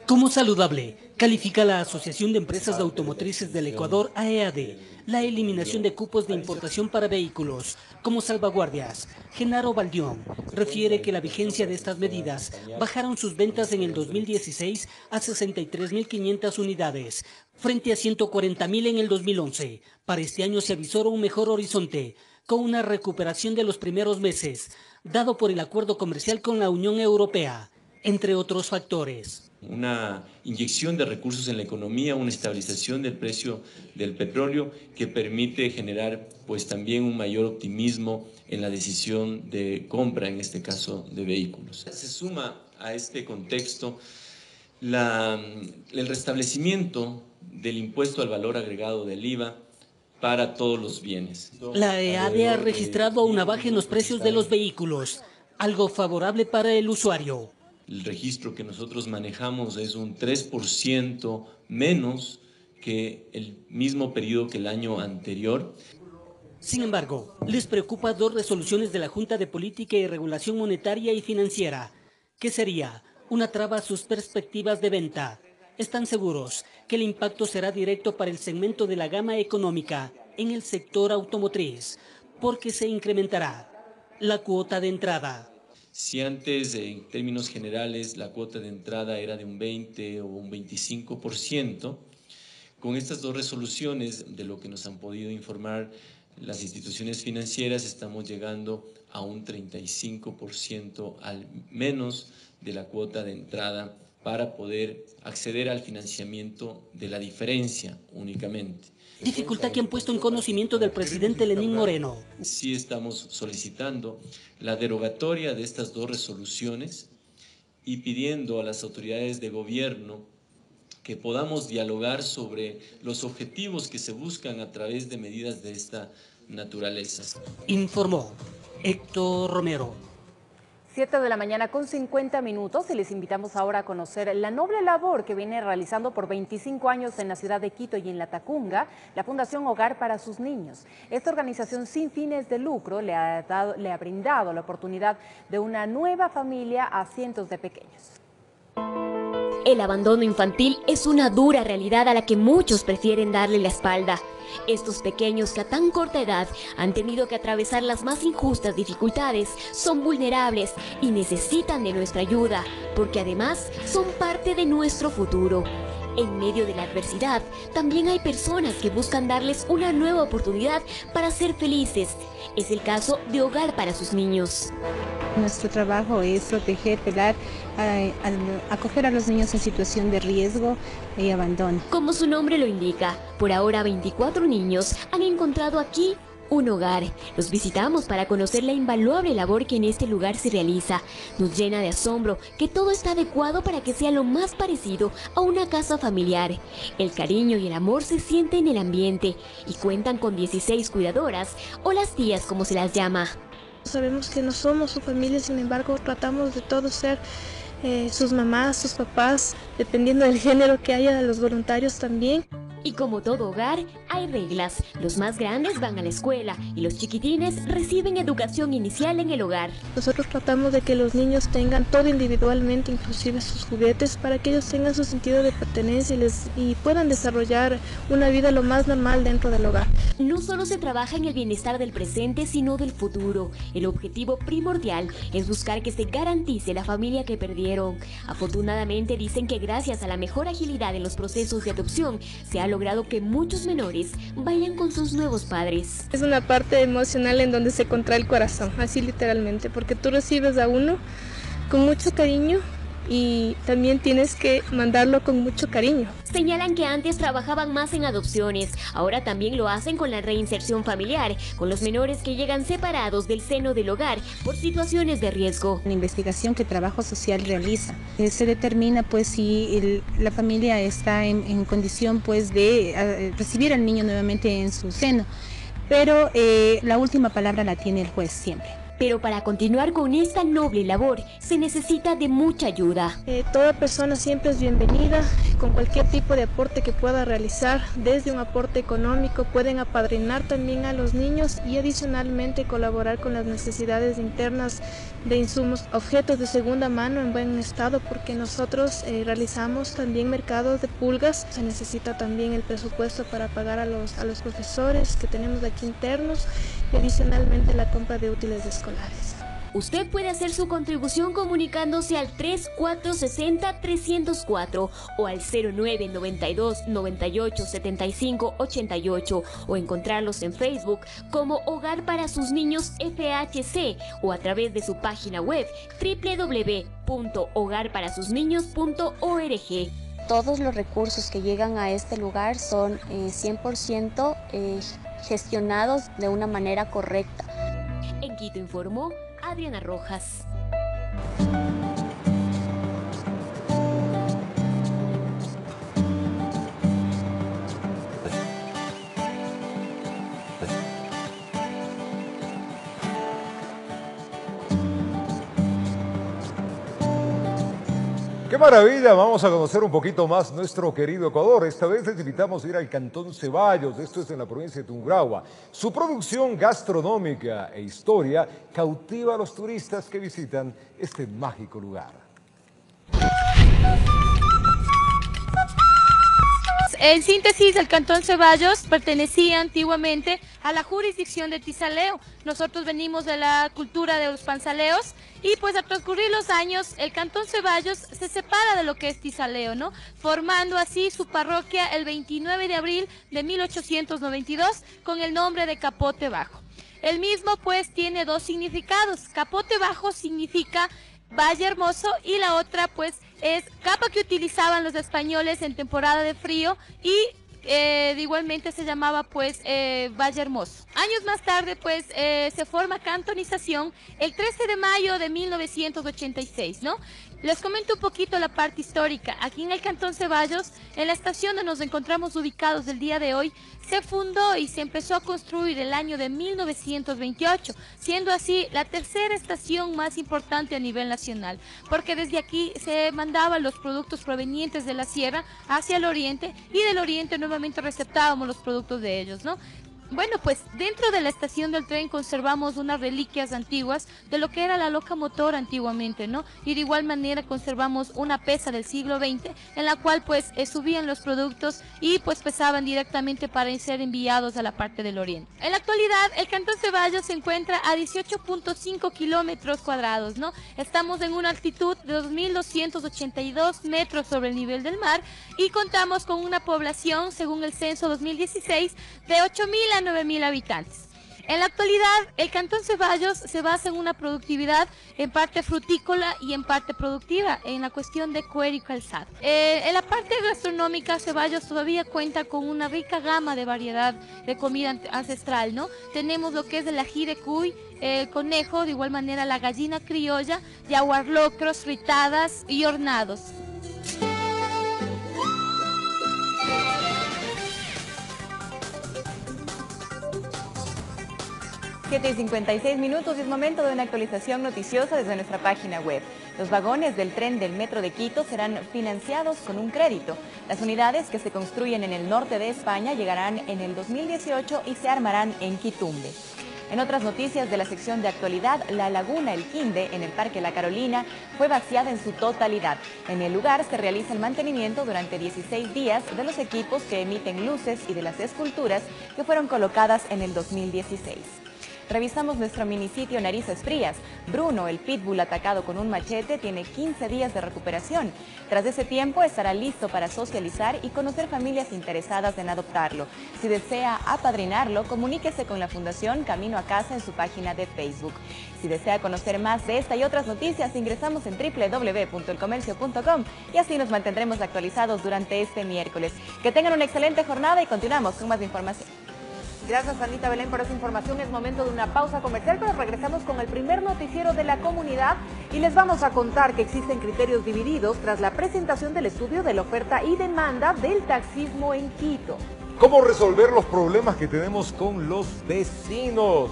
Como saludable, califica la Asociación de Empresas Automotrices del Ecuador, AEAD, la eliminación de cupos de importación para vehículos como salvaguardias. Genaro Baldión refiere que la vigencia de estas medidas bajaron sus ventas en el 2016 a 63.500 unidades, frente a 140.000 en el 2011. Para este año se avisora un mejor horizonte, con una recuperación de los primeros meses, dado por el acuerdo comercial con la Unión Europea, entre otros factores. Una inyección de recursos en la economía, una estabilización del precio del petróleo que permite generar pues también un mayor optimismo en la decisión de compra, en este caso de vehículos. Se suma a este contexto el restablecimiento del impuesto al valor agregado del IVA para todos los bienes. La EAD ha registrado una baja en los precios de los vehículos, algo favorable para el usuario. El registro que nosotros manejamos es un 3% menos que el mismo periodo que el año anterior. Sin embargo, les preocupa dos resoluciones de la Junta de Política y Regulación Monetaria y Financiera, que sería una traba a sus perspectivas de venta. Están seguros que el impacto será directo para el segmento de la gama económica en el sector automotriz, porque se incrementará la cuota de entrada. Si antes, en términos generales, la cuota de entrada era de un 20 o un 25%, con estas dos resoluciones, de lo que nos han podido informar las instituciones financieras, estamos llegando a un 35% al menos de la cuota de entrada para poder acceder al financiamiento de la diferencia únicamente. Dificultad que han puesto en conocimiento del presidente Lenín Moreno. Sí estamos solicitando la derogatoria de estas dos resoluciones y pidiendo a las autoridades de gobierno que podamos dialogar sobre los objetivos que se buscan a través de medidas de esta naturaleza. Informó Héctor Romero. 7 de la mañana con 50 minutos y les invitamos ahora a conocer la noble labor que viene realizando por 25 años en la ciudad de Quito y en La Tacunga, la Fundación Hogar para sus Niños. Esta organización sin fines de lucro le ha brindado la oportunidad de una nueva familia a cientos de pequeños. El abandono infantil es una dura realidad a la que muchos prefieren darle la espalda. Estos pequeños que a tan corta edad han tenido que atravesar las más injustas dificultades son vulnerables y necesitan de nuestra ayuda, porque además son parte de nuestro futuro. En medio de la adversidad, también hay personas que buscan darles una nueva oportunidad para ser felices. Es el caso de Hogar para sus Niños. Nuestro trabajo es proteger, velar, acoger a los niños en situación de riesgo y abandono. Como su nombre lo indica, por ahora 24 niños han encontrado aquí Un hogar. Los visitamos para conocer la invaluable labor que en este lugar se realiza. Nos llena de asombro que todo está adecuado para que sea lo más parecido a una casa familiar. El cariño y el amor se sienten en el ambiente y cuentan con 16 cuidadoras o las tías como se las llama. Sabemos que no somos su familia, sin embargo tratamos de todos ser sus mamás, sus papás, dependiendo del género que haya de los voluntarios también. Y como todo hogar, hay reglas. Los más grandes van a la escuela y los chiquitines reciben educación inicial en el hogar. Nosotros tratamos de que los niños tengan todo individualmente, inclusive sus juguetes, para que ellos tengan su sentido de pertenencia y puedan desarrollar una vida lo más normal dentro del hogar. No solo se trabaja en el bienestar del presente, sino del futuro. El objetivo primordial es buscar que se garantice la familia que perdieron. Afortunadamente dicen que gracias a la mejor agilidad en los procesos de adopción, se ha logrado que muchos menores vayan con sus nuevos padres. Es una parte emocional en donde se contrae el corazón, así literalmente, porque tú recibes a uno con mucho cariño y también tienes que mandarlo con mucho cariño. Señalan que antes trabajaban más en adopciones, ahora también lo hacen con la reinserción familiar, con los menores que llegan separados del seno del hogar por situaciones de riesgo. La investigación que Trabajo Social realiza, se determina pues si la familia está en condición pues de recibir al niño nuevamente en su seno, pero la última palabra la tiene el juez siempre. Pero para continuar con esta noble labor se necesita de mucha ayuda. Toda persona siempre es bienvenida con cualquier tipo de aporte que pueda realizar, desde un aporte económico, pueden apadrinar también a los niños y adicionalmente colaborar con las necesidades internas de insumos, objetos de segunda mano en buen estado, porque nosotros realizamos también mercados de pulgas. Se necesita también el presupuesto para pagar a los profesores que tenemos aquí internos y adicionalmente la compra de útiles escolares. Usted puede hacer su contribución comunicándose al 3460-304 o al 0992-987588 o encontrarlos en Facebook como Hogar para sus Niños FHC o a través de su página web www.hogarparasusniños.org. Todos los recursos que llegan a este lugar son 100% gestionados de una manera correcta. En Quito informó Adriana Rojas. ¡Qué maravilla! Vamos a conocer un poquito más nuestro querido Ecuador. Esta vez les invitamos a ir al Cantón Ceballos, esto es en la provincia de Tungurahua. Su producción gastronómica e historia cautiva a los turistas que visitan este mágico lugar. En síntesis, el Cantón Ceballos pertenecía antiguamente a la jurisdicción de Tizaleo. Nosotros venimos de la cultura de los panzaleos y pues al transcurrir los años el Cantón Ceballos se separa de lo que es Tizaleo, ¿no? Formando así su parroquia el 29 de abril de 1892 con el nombre de Capote Bajo. El mismo pues tiene dos significados. Capote Bajo significa Valle Hermoso y la otra pues es capa que utilizaban los españoles en temporada de frío y igualmente se llamaba pues Valle Hermoso. Años más tarde pues se forma cantonización el 13 de mayo de 1986, ¿no? Les comento un poquito la parte histórica. Aquí en el Cantón Ceballos, en la estación donde nos encontramos ubicados el día de hoy, se fundó y se empezó a construir el año de 1928, siendo así la tercera estación más importante a nivel nacional, porque desde aquí se mandaban los productos provenientes de la sierra hacia el oriente y del oriente nuevamente receptábamos los productos de ellos, ¿no? Bueno, pues dentro de la estación del tren conservamos unas reliquias antiguas de lo que era la locomotora antiguamente, ¿no? Y de igual manera conservamos una pesa del siglo XX en la cual pues subían los productos y pues pesaban directamente para ser enviados a la parte del oriente. En la actualidad el Cantón Ceballos se encuentra a 18.5 kilómetros cuadrados, ¿no? Estamos en una altitud de 2.282 metros sobre el nivel del mar y contamos con una población, según el censo 2016, de 8.000 a 9.000 habitantes. En la actualidad, el Cantón Ceballos se basa en una productividad en parte frutícola y en parte productiva, en la cuestión de cuero y calzado. En la parte gastronómica, Ceballos todavía cuenta con una rica gama de variedad de comida ancestral, ¿no? Tenemos lo que es el ají de cuy, el conejo, de igual manera la gallina criolla, yaguarlocros, fritadas y hornados. 7:56 minutos y es momento de una actualización noticiosa desde nuestra página web. Los vagones del tren del Metro de Quito serán financiados con un crédito. Las unidades que se construyen en el norte de España llegarán en el 2018 y se armarán en Quitumbe. En otras noticias de la sección de actualidad, la laguna El Quinde, en el Parque La Carolina, fue vaciada en su totalidad. En el lugar se realiza el mantenimiento durante 16 días de los equipos que emiten luces y de las esculturas que fueron colocadas en el 2016. Revisamos nuestro minisitio Narices Frías. Bruno, el pitbull atacado con un machete, tiene 15 días de recuperación. Tras ese tiempo estará listo para socializar y conocer familias interesadas en adoptarlo. Si desea apadrinarlo, comuníquese con la Fundación Camino a Casa en su página de Facebook. Si desea conocer más de esta y otras noticias, ingresamos en www.elcomercio.com y así nos mantendremos actualizados durante este miércoles. Que tengan una excelente jornada y continuamos con más información. Gracias, Anita Belén, por esa información. Es momento de una pausa comercial, pero regresamos con el primer noticiero de la comunidad y les vamos a contar que existen criterios divididos tras la presentación del estudio de la oferta y demanda del taxismo en Quito. ¿Cómo resolver los problemas que tenemos con los vecinos?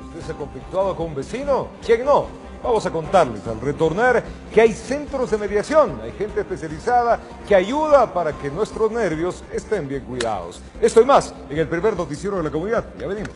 ¿Usted se ha conflictuado con un vecino? ¿Quién no? Vamos a contarles al retornar que hay centros de mediación, hay gente especializada que ayuda para que nuestros nervios estén bien cuidados. Esto y más en el primer noticiero de la comunidad. Ya venimos.